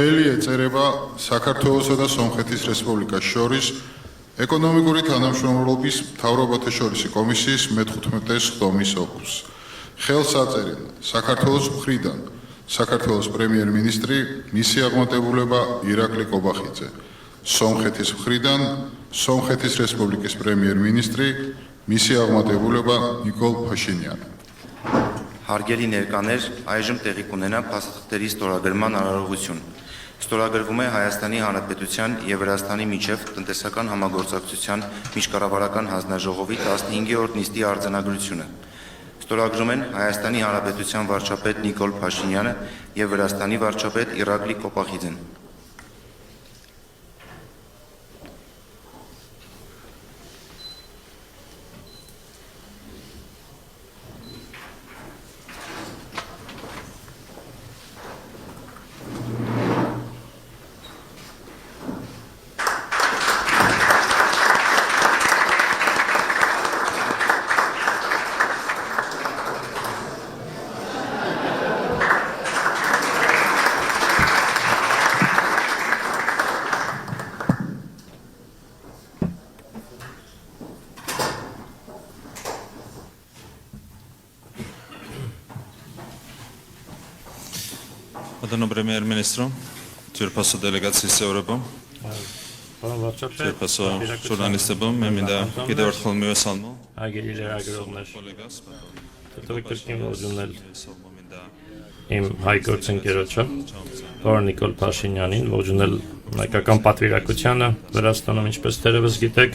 Թելի ეწერება საქართველოსა და სომხეთის რესპუბლიკას შორის ეკონომიკური თანამშრომლობის მთავრობათა შორისი კომისიის მე-15 სხდომის ოფისს. ხელს აწერენ საქართველოს მხრიდან საქართველოს პრემიერ-მინისტრი მისი აღმატებულება ირაკლი კობახიძე, სომხეთის მხრიდან სომხეთის რესპუბლიკის პრემიერ-მინისტრი მისი აღმატებულება նիկոլ Փաշինյանը. Հարգելի ներկաներ, այժմ տեղի կունենա փաստաթղթերի ստորագրման արարողություն։ Ստորագրվում է Հայաստանի Հանրապետության եւ Վրաստանի միջև տնտեսական համագործակցության միջկառավարական հանձնաժողովի 15-րդ նիստի արձանագրությունը։ Ստորագրում են Հայաստանի Հանրապետության վարչապետ Նիկոլ Փաշինյանը եւ Վրաստանի վարչապետ Իրակլի Կոպախիձեն։ Pardon, Premier-Ministru, Türpaso delegatsiyası Avrupa. Türpaso jurnalistebim, memnunda gidiyor olmuyor salmo. Ageliler agrollar. Tabii ki orijinal im հայգործն գերոջը, որ Նիկոլ Փաշինյանին, orijinal հայկական պատվիրակությանը Վրաստանում ինչպես դերևս գիտեք,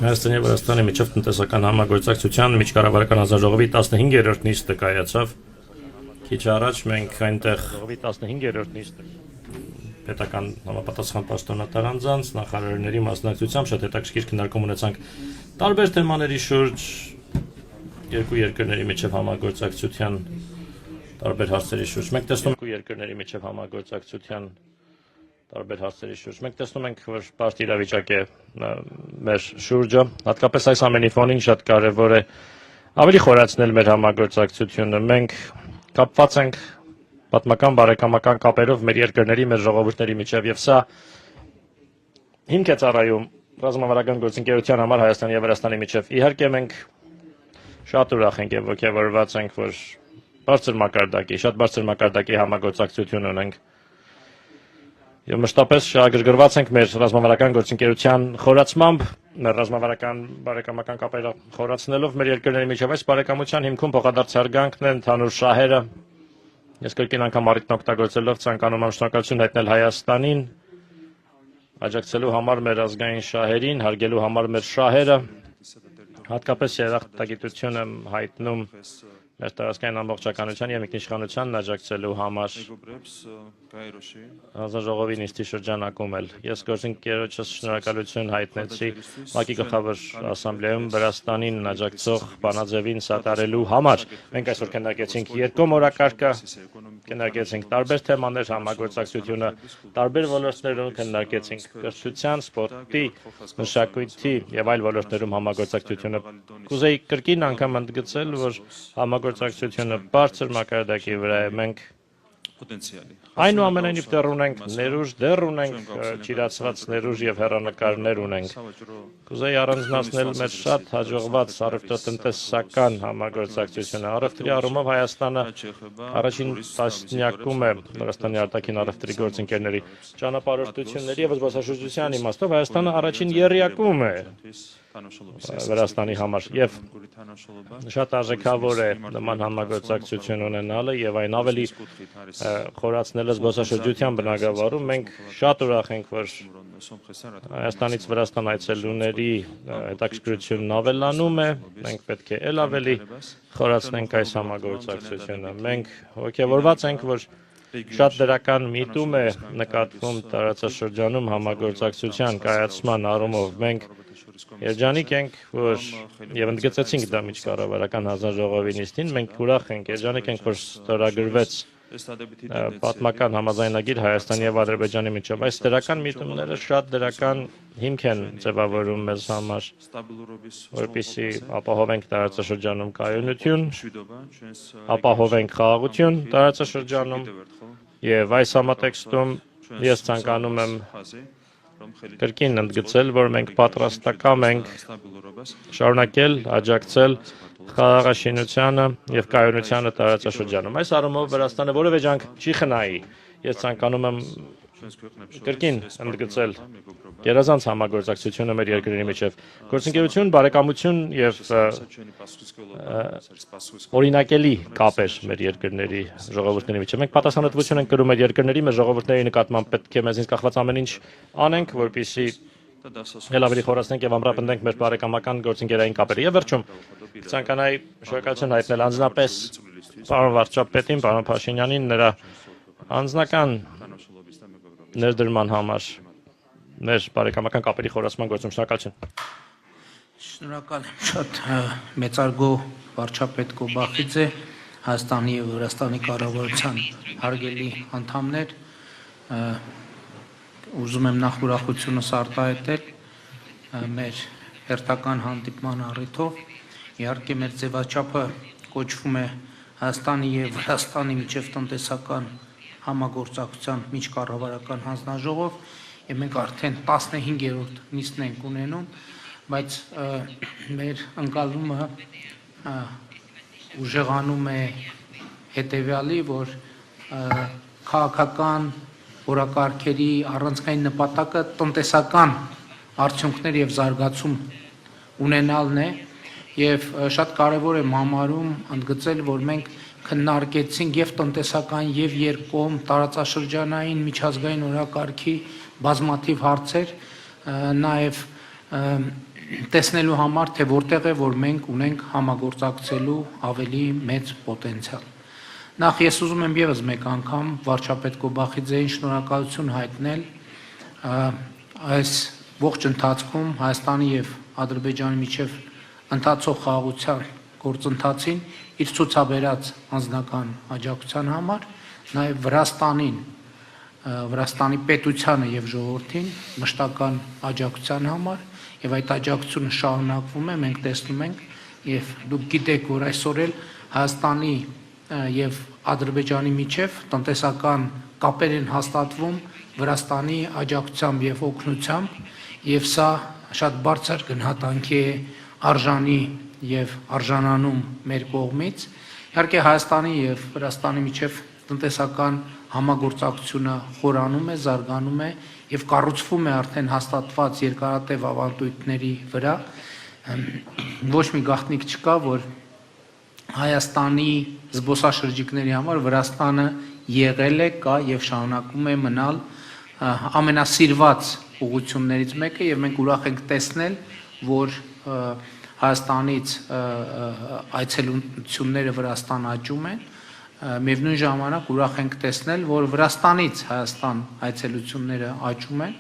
Հայաստանի եւ Վրաստանի միջև տնտեսական համագործակցության միջկառավարական հանձնաժողովի 15-րդ նիստը կայացավ։ Քիչ առաջ մենք այնտեղ 15-րդ նիստը պետական համապատասխան պաշտոնատար անձանց նախարարների մասնակցությամբ շատ հետաքրքիր քննարկում ունեցանք տարբեր թեմաների շուրջ երկու երկրների միջև համագործակցության տարբեր հարցերի շուրջ մենք տեսնում ենք երկրների միջև համագործակցության տարբեր հարցերի շուրջ մենք տեսնում ենք որ բարդ իրավիճակ է մեր շուրջը հատկապես այս ամենի ֆոնին շատ կարևոր է ավելի խորացնել մեր համագործակցությունը մենք կապված ենք պատմական բարեկամական կապերով մեր երկրների, մեր ժողովուրդների միջև եւ սա հիմք է ծառայում ռազմավարական գործընկերության համար Հայաստանի եւ Վրաստանի միջև։ Իհարկե մենք շատ ուրախ ենք եւ ողջավորված ենք, որ բարձր մակարդակի համագործակցություն ունենք։ Եվ մշտապես շահագրգռված ենք մեր ռազմավարական գործընկերության խորացմամբ, մեր ռազմավարական բարեկամական կապերը խորացնելով մեր երկրների միջև այս բարեկամության հիմքում փոխադարձ հարգանքն է ընդհանուր շահերը։ Ես կրկին անգամ առիթն օգտագործելով ցանկանում եմ շնորհակալություն հայտնել Հայաստանին, աջակցելու համար մեր ազգային շահերին, հարգելու համար մեր շահերը, հատկապես երախտագիտություն եմ հայտնում մեր տարածքային ամբողջականության եւ ինքնիշխանությանն աջակցելու համար հանձնաժողովի նիստի շրջանակում էլ ես գործընկերոջս շնորհակալություն հայտնեցի ՄԱԿ-ի գլխավոր ասամբլեայում Վրաստանին աջակցող բանաձևին սատարելու համար մենք այսօր քննարկեցինք երկկողմ օրակարգը քննարկեցինք տարբեր թեմաներ համագործակցությունը տարբեր ոլորտներում քննարկեցինք կրթության, սպորտի, մշակույթի եւ այլ ոլորտներում համագործակցությունը կուզեի կրկին անգամ ընդգծել որ համագործակցությունը բարձր մակարդակի վրա է մենք այնուամենայնիվ դեռ ունենք ճիրացված ներուժ եւ հեռանկարներ ունենք կուզեի առանձնացնել մեր շատ հաջողված առևտրատնտեսական համագործակցությունը առևտրի առումով Հայաստանը առաջին տասնյակում է Վրաստանի արտաքին առևտրի գործընկերների ճանապարհորդությունների եւ զբոսաշրջության իմաստով Հայաստանը առաջին եռյակում է Վրաստանի համար եւ շատ արժեքավոր է նման համագործակցություն ունենալը եւ այն ավելի խորացնելը զբոսաշրջության բնագավառում մենք շատ ուրախ ենք որ Հայաստանից Վրաստան այցելուների հետաքրքրությունն ավելանում է մենք պետք է ել ավելի խորացնենք այս համագործակցությունը մենք ողջավորված ենք որ շատ դրական միտում է նկատվում տարածաշրջանում համագործակցության կայացման առումով մենք Երջանիկ ենք, որ եւ ընդգծեցինք դա միջկառավարական հանձնաժողովի նիստին, մենք ուրախ ենք, երջանիկ ենք, որ ստորագրվեց պատմական համաձայնագիր Հայաստանի եւ Ադրբեջանի միջև։ Այս դրական միտումները շատ դրական հիմք են ձևավորում մեզ համար, որպեսզի ապահովենք տարածաշրջանում կայունություն, ապահովենք խաղաղություն տարածաշրջանում Եվ այս համատեքստում ես ցանկանում եմ կրկին ընդգծել, որ մենք պատրաստակամ ենք շարունակել աջակցել խաղաղաշինությանը եւ կայունությանը տարածաշրջանում։ Այս առումով Վրաստանը որևէ ջանք չի խնայի։ Ես ցանկանում եմ կրկին ընդգծել գերազանց համագործակցությունը մեր երկրների միջև։ Գործընկերություն, բարեկամություն եւ օրինակելի կապեր մեր երկրների ժողովուրդների միջև։ Մենք պատասխանատվություն ենք կրում մեր երկրների, մեր ժողովուրդների նկատմամբ պետք է մեզնից կախված ամեն ինչ անենք, որպեսզի էլ ավելի խորացնենք եւ ամրապնդենք մեր բարեկամական գործընկերային կապերը։ Եվ վերջում ցանկանայի շնորհակալություն հայտնել անձնապես պարոն վարչապետին, պարոն Փաշինյանին նրա անձնական ներդրման համար մեր բարեկամական կապերի խորացման գործում։ Շնորհակալություն։ Շնորհակալ եմ շատ մեծարգո վարչապետ Կոբախիձե, Հայաստանի եւ Վրաստանի կառավարության հարգելի անդամներ, ուզում եմ նախ ուրախությունս արտահայտել մեր հերթական հանդիպման առիթով։ Իհարկե մեր ձևաչափը կոչվում է Հայաստանի եւ Վրաստանի միջև տնտեսական համագործակցության միջկառավարական հանձնաժողով եւ մենք արդեն 15-րդ նիստն ենք ունենում, բայց մեր ընկալումը ուժեղանում է հետեւյալի, որ քաղաքական օրակարգերի առանցքային նպատակը տնտեսական արդյունքներ եւ զարգացում ունենալն է եւ շատ կարեւոր է համարում ընդգծել, որ մենք քննարկեցինք եւ տնտեսական եւ երկկողմ տարածաշրջանային միջազգային օրակարգի բազմաթիվ հարցեր, նաեւ տեսնելու համար, թե որտեղ է, որ մենք ունենք համագործակցելու ավելի մեծ պոտենցիալ։ Նախ ես ուզում եմ եւս մեկ անգամ վարչապետ Կոբախիձեին շնորհակալություն հայտնել այս ողջ ընթացքում Հայաստանի եւ Ադրբեջանի միջև ընթացող խաղաղության գործընթացին իր ցուցաբերած անձնական աջակցության համար, նաեւ Վրաստանի պետությանը եւ ժողովրդին մշտական աջակցության համար եւ այդ աջակցությունը շարունակվում է, մենք տեսնում ենք եւ դուք գիտեք, որ այսօր էլ Հայաստանի եւ Ադրբեջանի միջև տնտեսական կապեր են հաստատվում Վրաստանի աջակցությամբ եւ օգնությամբ եւ սա շատ բարձր գնահատանքի է արժանի եւ արժանանում մեր կողմից։ Իհարկե Հայաստանի եւ Վրաստանի միջև տնտեսական համագործակցությունը խորանում է, զարգանում է եւ կառուցվում է արդեն հաստատված երկարատև ավանդույթների վրա։ Ոչ մի գաղտնիք չկա, որ Հայաստանի զբոսաշրջիկների համար Վրաստանը եղել է, կա եւ շարունակում է մնալ ամենասիրված ուղղություններից մեկը եւ մենք ուրախ ենք տեսնել, որ Հայաստանից այցելությունները Վրաստան աճում են, միևնույն ժամանակ ուրախ ենք տեսնել, որ Վրաստանից Հայաստան այցելությունները աճում են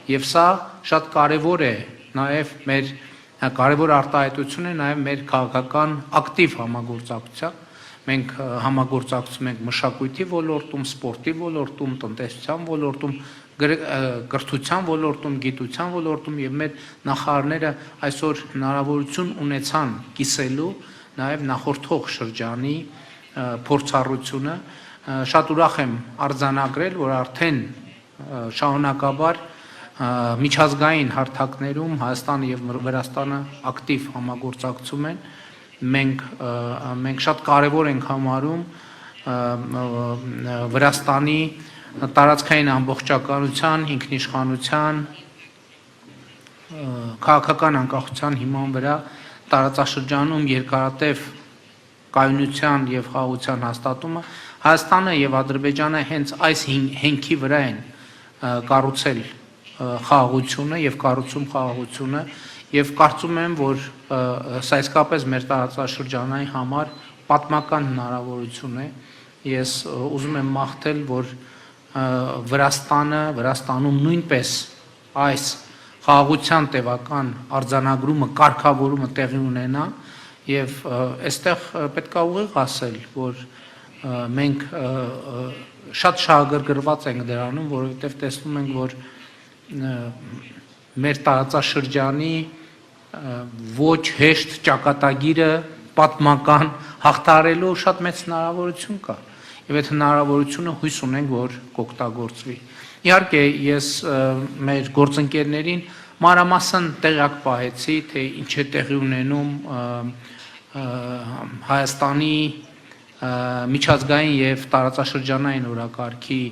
եւ սա շատ կարեւոր է նաեւ մեր կարևոր արտահայտություն է նաեւ մեր քաղաքական ակտիվ համագործակցության։ Մենք համագործակցում ենք մշակույթի ոլորտում, սպորտի ոլորտում, տնտեսության ոլորտում, կրթության ոլորտում, գիտության ոլորտում եւ մեր նախարարները այսօր հնարավորություն ունեցան կիսելու նաեւ նախորդող շրջանի փորձառությունը։ Շատ ուրախ եմ արձանագրել, որ արդեն շարունակաբար միջազգային հարթակներում Հայաստանը եւ Վրաստանը ակտիվ համագործակցում են։ Մենք շատ կարեւոր ենք համարում Վրաստանի տարածքային ամբողջականության, ինքնիշխանության, քաղաքական անկախության հիման վրա տարածաշրջանում երկարատև կայունության եւ խաղաղության հաստատումը Հայաստանը եւ Ադրբեջանը հենց այս հենքի վրա են կառուցել խաղաղությունը եւ կառուցում խաղաղությունը եւ կարծում եմ, որ սա իսկապես մեր տարածաշրջանային համար պատմական հնարավորություն է։ Ես ուզում եմ մաղթել, որ Վրաստանում նույնպես այս խաղաղության տևական արձանագրումը, կարգավորումը տեղի ունենա եւ այստեղ պետք է ուղիղ ասել, որ մենք շատ շահագրգռված ենք դրանում, որովհետեւ տեսնում ենք, որ մեր տարածաշրջանի ոչ հեշտ ճակատագիրը պատմական հաղթարելու շատ մեծ հնարավորություն կա։ եւ այդ հնարավորությունը հույս ունենք, որ կօգտագործվի։ Իհարկե, ես մեր գործընկերներին մանրամասն տեղյակ պահեցի, թե ինչ է տեղի ունենում Հայաստանի միջազգային եւ տարածաշրջանային օրակարգի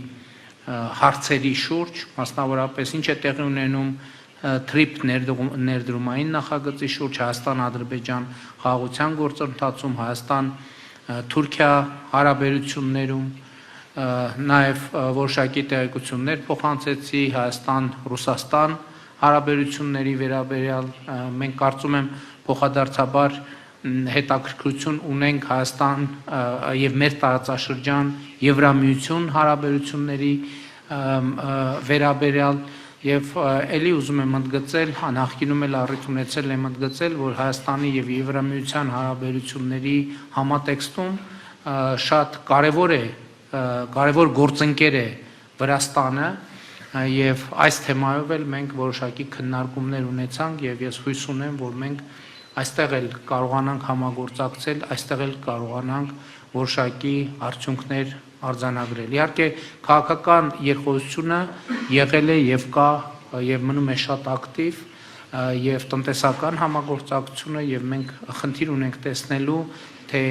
հարցերի շուրջ, մասնավորապես ինչ է տեղի ունենում թրիփ ներդրումային նախագծի շուրջ Հայաստան-Ադրբեջան խաղաղության գործընթացում, Հայաստան-Թուրքիա հարաբերություններում, նաև որոշակի տեղեկություններ փոխանցեցի Հայաստան-Ռուսաստան հարաբերությունների վերաբերյալ։ Մենք կարծում եմ փոխադարձաբար հետաքրքրություն ունենք Հայաստան եւ մեր տարածաշրջան Եվրամիություն հարաբերությունների վերաբերյալ եւ ելի ուզում եմ ընդգծել, նախկինում էլ առիթ ունեցել եմ ընդգծել, որ Հայաստանի եւ Եվրամիության հարաբերությունների համատեքստում շատ կարևոր գործընկեր է Վրաստանը եւ այս թեմայով էլ մենք որոշակի քննարկումներ ունեցանք եւ ես հույս ունեմ, որ մենք այստեղ էլ կարողանանք համագործակցել, այստեղ էլ կարողանանք որոշակի արդյունքներ արձանագրել։ Իհարկե, քաղաքական երկխոսությունը եղել է եւ կա եւ մնում է շատ ակտիվ եւ տնտեսական համագործակցությունը եւ մենք խնդիր ունենք տեսնելու, թե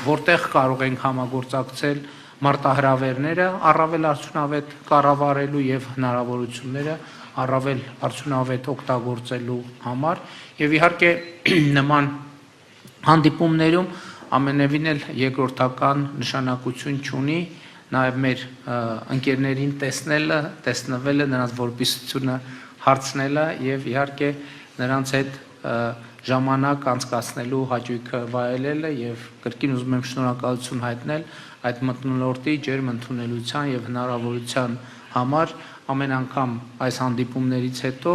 որտեղ կարող ենք համագործակցել մարտահրավերները առավել արդյունավետ կառավարելու եւ հնարավորությունները առավել արդյունավետ օգտագործելու համար եւ իհարկե նման հանդիպումներում ամենևին էլ երկրորդական նշանակություն չունի նաեւ մեր ընկերներին տեսնելը, տեսնվելը, նրանց որպիսությունը հարցնելը եւ իհարկե նրանց հետ ժամանակ անցկացնելու հաճույքը վայելելը եւ կրկին ուզում եմ շնորհակալություն հայտնել այդ մթնոլորտի ջերմ ընդունելության եւ հնարավորության համար ամեն անգամ այս հանդիպումներից հետո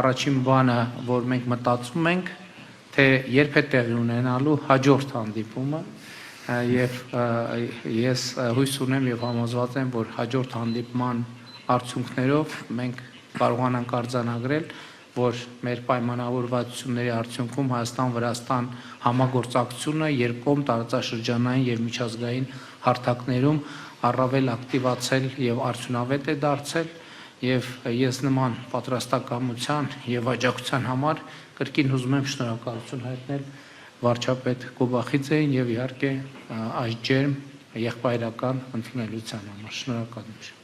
առաջին բանը, որ մենք մտածում ենք, թե երբ է տեղի ունենալու հաջորդ հանդիպումը եւ ես հույս ունեմ եւ համոզված եմ, որ հաջորդ հանդիպման արդյունքներով մենք կարողանանք արձանագրել, որ մեր պայմանավորվածությունների արդյունքում Հայաստան-Վրաստան համագործակցությունը երկկողմ տարածաշրջանային եւ միջազգային հարթակներում առավել ակտիվացել եւ արդյունավետ է դարձել եւ ես նման պատրաստակամության եւ աջակցության համար կրկին ուզում եմ շնորհակալություն հայտնել վարչապետ Կոբախիձեին եւ իհարկե այս ջերմ եղբայրական ընդունելության համար։ Շնորհակալություն։